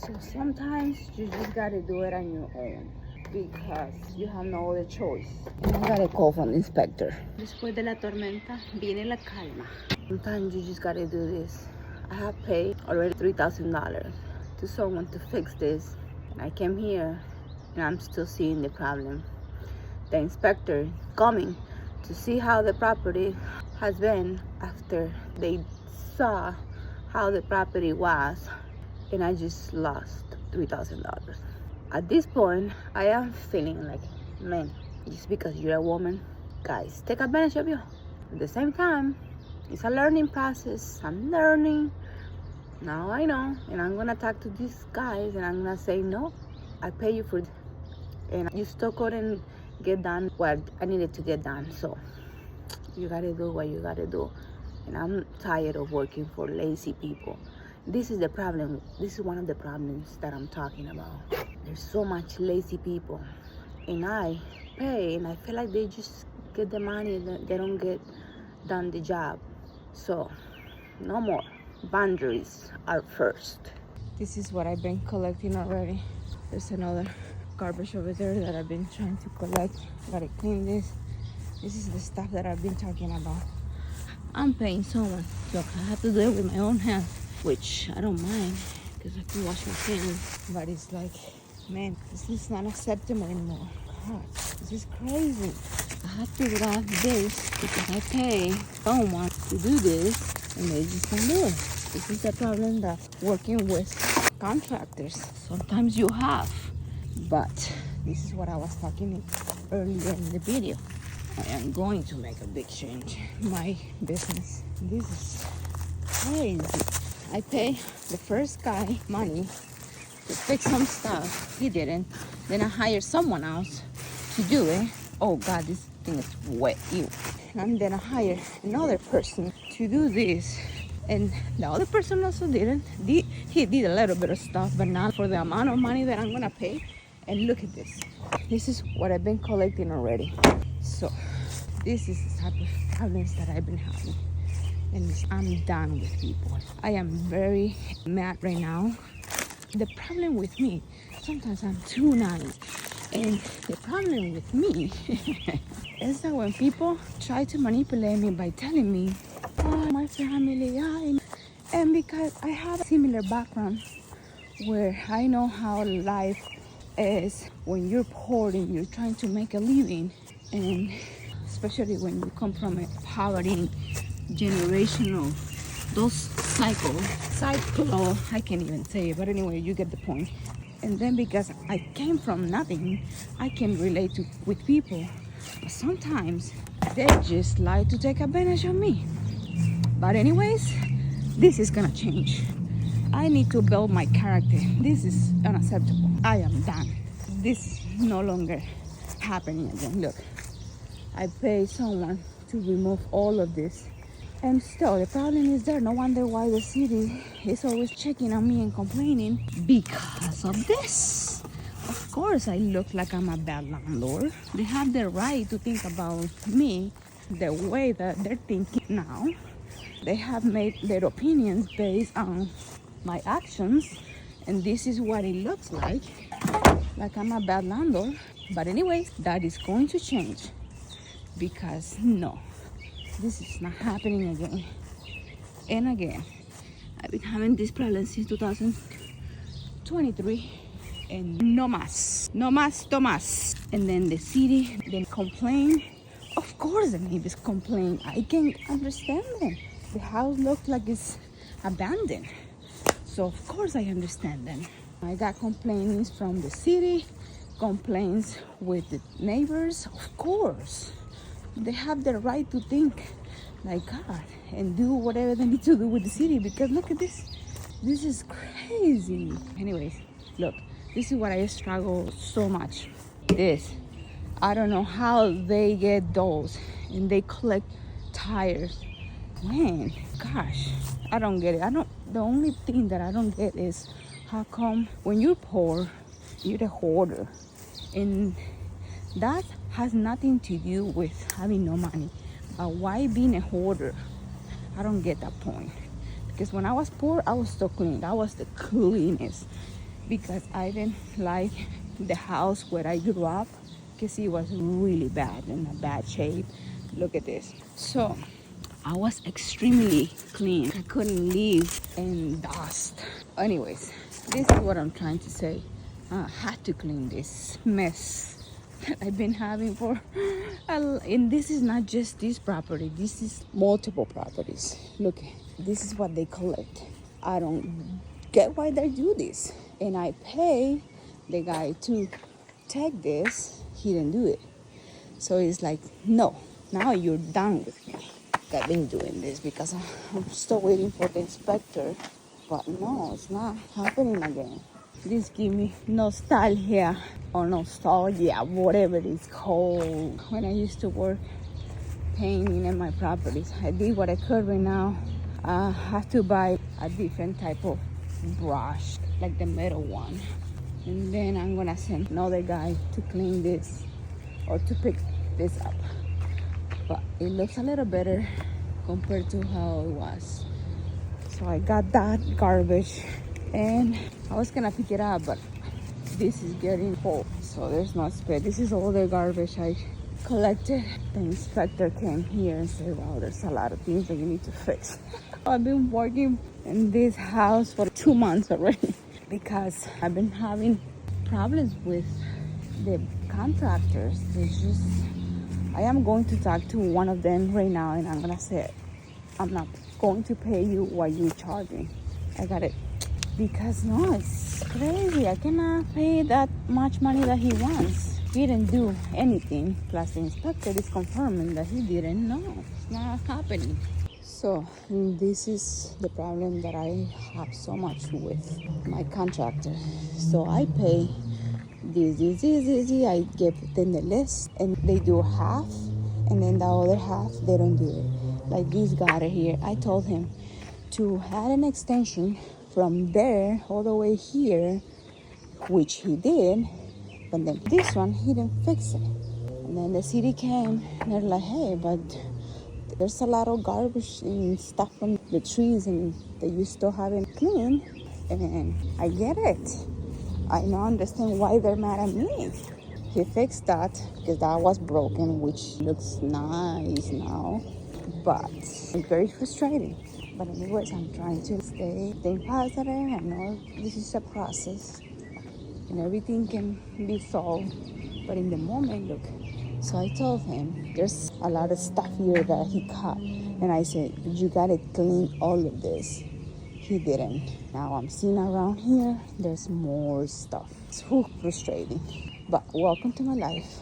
So sometimes you just gotta do it on your own because you have no other choice. And I got a call from the inspector. Después de la tormenta viene la calma. Sometimes you just gotta do this. I have paid already $3,000 to someone to fix this. And I came here and I'm still seeing the problem. The inspector coming to see how the property has been after they saw how the property was, and I just lost $3,000. At this point, I am feeling like, man, just because you're a woman, guys, take advantage of you. At the same time, it's a learning process. I'm learning. Now I know, and I'm gonna talk to these guys and I'm gonna say, no, I pay you for it. And you still couldn't get done what I needed to get done. So you gotta do what you gotta do. And I'm tired of working for lazy people. This is the problem. This is one of the problems that I'm talking about. There's so much lazy people. And I pay and I feel like they just get the money and they don't get done the job. So no more. Boundaries are first. This is what I've been collecting already. There's another garbage over there that I've been trying to collect. Gotta clean this. This is the stuff that I've been talking about. I'm paying someone. Look, I have to do it with my own hands, which I don't mind because I can wash my hands. But it's like, man, this is not acceptable anymore. God, this is crazy. I have to grab this because I pay someone to do this and they just don't do it. This is the problem that working with contractors. Sometimes you have, but this is what I was talking earlier in the video. I am going to make a big change in my business. This is crazy. I pay the first guy money to fix some stuff. He didn't. Then I hire someone else to do it. Oh God, this thing is wet. Ew. And then I hire another person to do this. And the other person also didn't. He did a little bit of stuff, but not for the amount of money that I'm gonna pay. And look at this. This is what I've been collecting already. So this is the type of problems that I've been having. And I'm done with people. I am very mad right now. The problem with me, sometimes I'm too nice. And the problem with me is that when people try to manipulate me by telling me, oh, my family, and because I have a similar background where I know how life is when you're poor and you're trying to make a living, and especially when you come from a poverty generational, those cycle, I can't even say it, but anyway, you get the point. And then because I came from nothing, I can relate with people, but sometimes they just like to take advantage of me. But anyways, this is gonna change. I need to build my character. This is unacceptable. I am done. This is no longer happening again. Look, I pay someone to remove all of this. And still, the problem is there. No wonder why the city is always checking on me and complaining because of this. Of course, I look like I'm a bad landlord. They have the right to think about me the way that they're thinking now. They have made their opinions based on my actions, and this is what it looks like I'm a bad landlord. But anyways, that is going to change because no, this is not happening again and again. I've been having this problem since 2023 and no más, Tomas. And then the city then complain. Of course the neighbors complain. I can understand them. The house looks like it's abandoned. So of course I understand them. I got complaints from the city, complaints with the neighbors. Of course, they have the right to think like God and do whatever they need to do with the city, because look at this. This is crazy. Anyways, look, this is what I struggle so much. This, I don't know how they get those and they collect tires. Man, gosh, I don't get it. The only thing that I don't get is how come when you're poor, you're a hoarder. And that has nothing to do with having no money. But why being a hoarder? I don't get that point. Because when I was poor, I was so clean. I was the cleanest. because I didn't like the house where I grew up because it was really bad, in a bad shape. Look at this. So I was extremely clean. I couldn't live in dust. Anyways, this is what I'm trying to say. I had to clean this mess that I've been having for and this is not just this property, this is multiple properties. Look, this is what they collect. I don't get why they do this, and I pay the guy to take this. He didn't do it, so it's like, no, now you're done with me. I've been doing this because I'm still waiting for the inspector, but no, it's not happening again. This give me nostalgia or nostalgia, whatever it's called. When I used to work painting in my properties, I did what I could. Right now I have to buy a different type of brush, like the metal one, and then I'm gonna send another guy to clean this or to pick this up. But it looks a little better compared to how it was. So I got that garbage, and I was gonna pick it up, but this is getting full, so there's no space. This is all the garbage I collected. The inspector came here and said, wow, there's a lot of things that you need to fix. I've been working in this house for 2 months already because I've been having problems with the contractors. It's just, I am going to talk to one of them right now, and I'm gonna say, I'm not going to pay you what you charge me. I got it. Because no, it's crazy. I cannot pay that much money that he wants. He didn't do anything. Plus the inspector is confirming that he didn't know. It's not happening. So this is the problem that I have so much with my contractor. So I pay this. I give them the list, and they do half, and then the other half they don't do it. Like this guy here, I told him to add an extension from there all the way here, which he did, but then this one he didn't fix it. And then the city came and they're like, hey, but there's a lot of garbage and stuff from the trees and that you still haven't cleaned. And I get it. I now understand why they're mad at me. He fixed that because that was broken, which looks nice now, but it's very frustrating. But anyways, I'm trying to stay positive. I know this is a process and everything can be solved, but in the moment, look. So I told him there's a lot of stuff here that he caught, and I said, you gotta clean all of this. He didn't. Now I'm seeing around here, there's more stuff. It's frustrating, but welcome to my life.